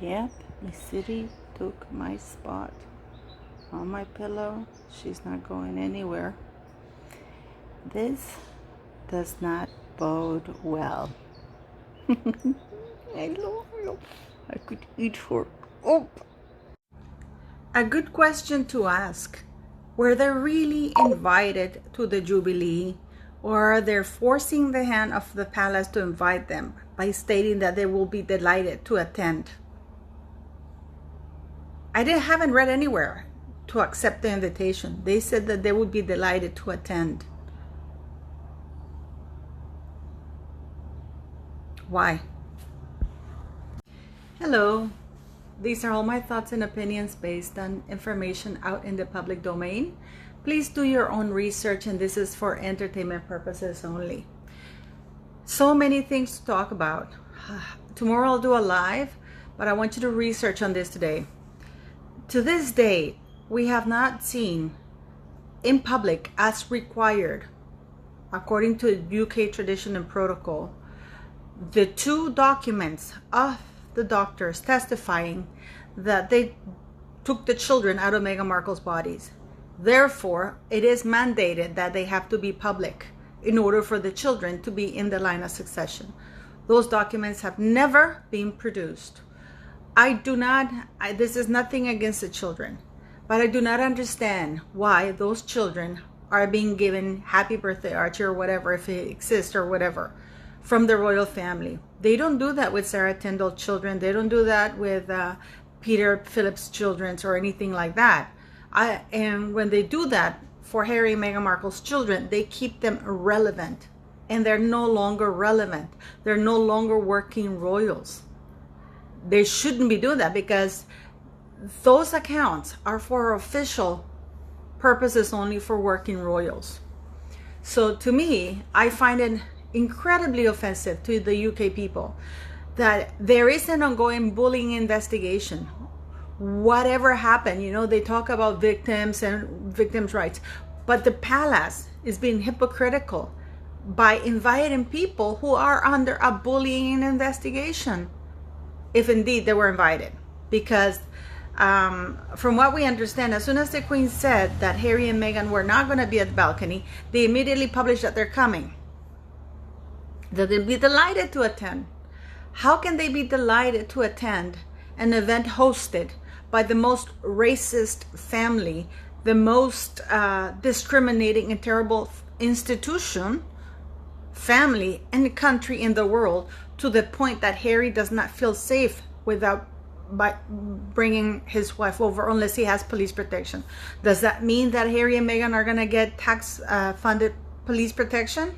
Yep, Miss City took my spot on my pillow. She's not going anywhere. This does not bode well. I love you. I could eat her up. A good question to ask. Were they really invited to the Jubilee, or are they forcing the hand of the palace to invite them by stating that they will be delighted to attend? I haven't read anywhere to accept the invitation. They said that they would be delighted to attend. Why? Hello. These are all my thoughts and opinions based on information out in the public domain. Please do your own research, and this is for entertainment purposes only. So many things to talk about. Tomorrow I'll do a live, but I want you to research on this today. To this day, we have not seen in public, as required, according to UK tradition and protocol, the two documents of the doctors testifying that they took the children out of Meghan Markle's bodies. Therefore, it is mandated that they have to be public in order for the children to be in the line of succession. Those documents have never been produced. This is nothing against the children, but I do not understand why those children are being given happy birthday Archie or whatever, if it exists or whatever, from the royal family. They don't do that with Sarah Tyndall children. They don't do that with Peter Phillips' children or anything like that. And when they do that for Harry and Meghan Markle's children, they keep them irrelevant, and they're no longer relevant. They're no longer working royals. They shouldn't be doing that, because those accounts are for official purposes only, for working royals. So to me, I find it incredibly offensive to the UK people that there is an ongoing bullying investigation. Whatever happened, they talk about victims and victims' rights, but the palace is being hypocritical by inviting people who are under a bullying investigation, if indeed they were invited. Because from what we understand, as soon as the Queen said that Harry and Meghan were not going to be at the balcony, they immediately published that they're coming, that they'll be delighted to attend. How can they be delighted to attend an event hosted by the most racist family, the most discriminating and terrible family and country in the world, to the point that Harry does not feel safe by bringing his wife over unless he has police protection? Does that mean that Harry and Meghan are going to get tax funded police protection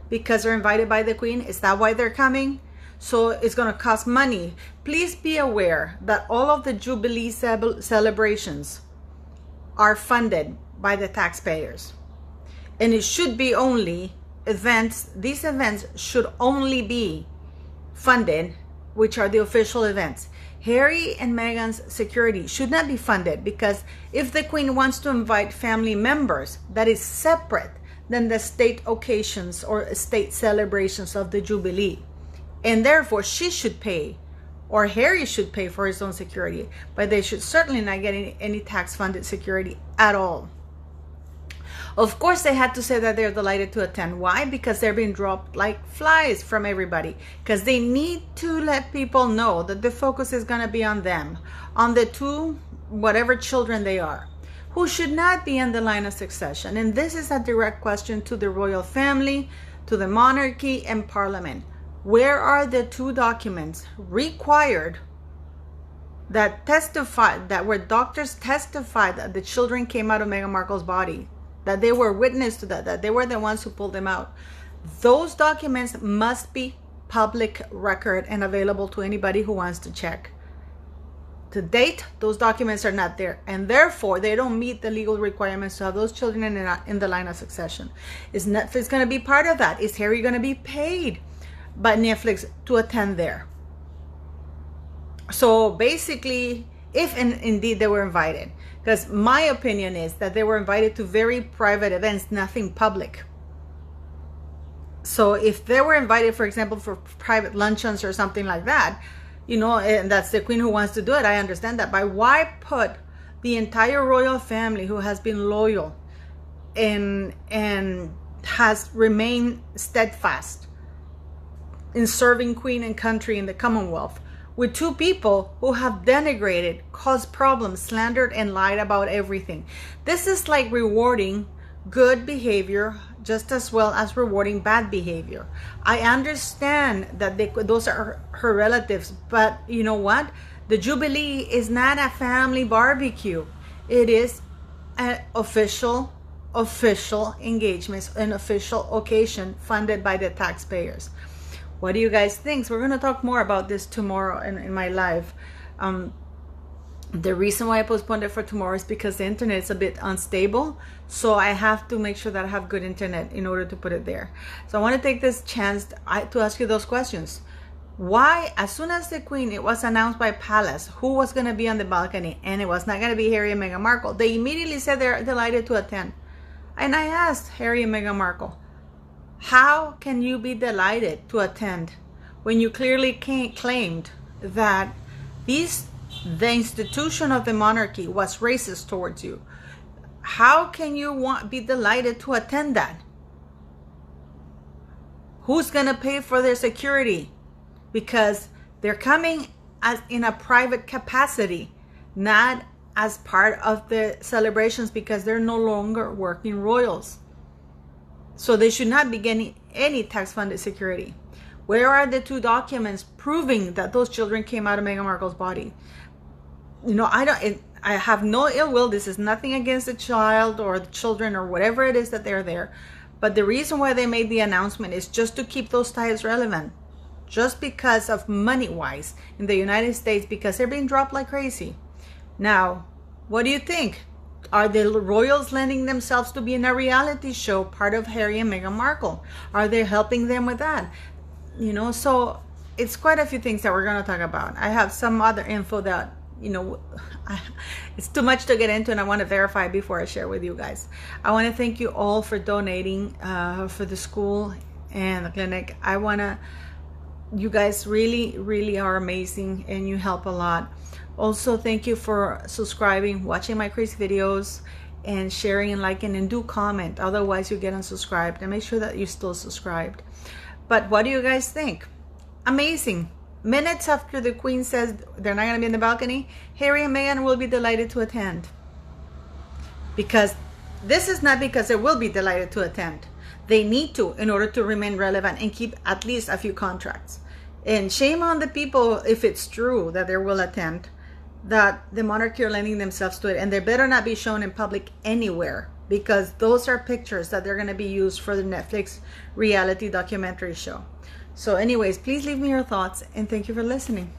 because they're invited by the Queen? Is that why they're coming? So it's going to cost money. Please be aware that all of the Jubilee celebrations are funded by the taxpayers, and it should be only events. These events should only be funded, which are the official events. Harry and Meghan's security should not be funded, because if the Queen wants to invite family members, that is separate than the state occasions or state celebrations of the Jubilee. And therefore, she should pay, or Harry should pay, for his own security, but they should certainly not get any tax-funded security at all. Of course, they had to say that they're delighted to attend. Why? Because they're being dropped like flies from everybody. Because they need to let people know that the focus is going to be on them, on the two, whatever children they are, who should not be in the line of succession. And this is a direct question to the royal family, to the monarchy and parliament. Where are the two documents required that testified, that where doctors testified that the children came out of Meghan Markle's body, that they were witness to that they were the ones who pulled them out? Those documents must be public record and available to anybody who wants to check. To date, those documents are not there, and therefore they don't meet the legal requirements to have those children in the line of succession. Is Netflix going to be part of that? Is Harry going to be paid by Netflix to attend there? So basically, if indeed they were invited, because my opinion is that they were invited to very private events, nothing public. So if they were invited, for example, for private luncheons or something like that, you know, and that's the queen who wants to do it. I understand that. But why put the entire royal family who has been loyal and has remained steadfast in serving queen and country in the Commonwealth with two people who have denigrated, caused problems, slandered, and lied about everything? This is like rewarding good behavior just as well as rewarding bad behavior. I understand that those are her relatives, but you know what? The Jubilee is not a family barbecue. It is an official engagements, an official occasion funded by the taxpayers. What do you guys think? So we're going to talk more about this tomorrow in my live. The reason why I postponed it for tomorrow is because the internet is a bit unstable. So I have to make sure that I have good internet in order to put it there. So I want to take this chance to ask you those questions. Why, as soon as the queen, it was announced by Palace who was going to be on the balcony, and it was not going to be Harry and Meghan Markle, they immediately said they're delighted to attend. And I asked Harry and Meghan Markle, how can you be delighted to attend when you clearly claimed that the institution of the monarchy was racist towards you? How can you be delighted to attend that? Who's going to pay for their security? Because they're coming in a private capacity, not as part of the celebrations, because they're no longer working royals. So they should not be getting any tax-funded security. Where are the two documents proving that those children came out of Meghan Markle's body? You know, I have no ill will. This is nothing against the child or the children or whatever it is that they're there. But the reason why they made the announcement is just to keep those ties relevant. Just because of money-wise in the United States, because they're being dropped like crazy. Now, what do you think? Are the royals lending themselves to be in a reality show, part of Harry and Meghan Markle? Are they helping them with that? You know, so it's quite a few things that we're going to talk about. I have some other info that, you know, it's too much to get into, and I want to verify before I share with you guys. I want to thank you all for donating for the school and the clinic. You guys really are amazing, and you help a lot. Also, thank you for subscribing, watching my crazy videos, and sharing and liking, and do comment. Otherwise, you get unsubscribed, and make sure that you're still subscribed. But what do you guys think? Amazing. Minutes after the queen says they're not going to be in the balcony, Harry and Meghan will be delighted to attend. Because this is not because they will be delighted to attend. They need to, in order to remain relevant and keep at least a few contracts. And shame on the people if it's true that they will attend, that the monarchy are lending themselves to it, and they better not be shown in public anywhere, because those are pictures that they're going to be used for the Netflix reality documentary show. So anyways, please leave me your thoughts, and thank you for listening.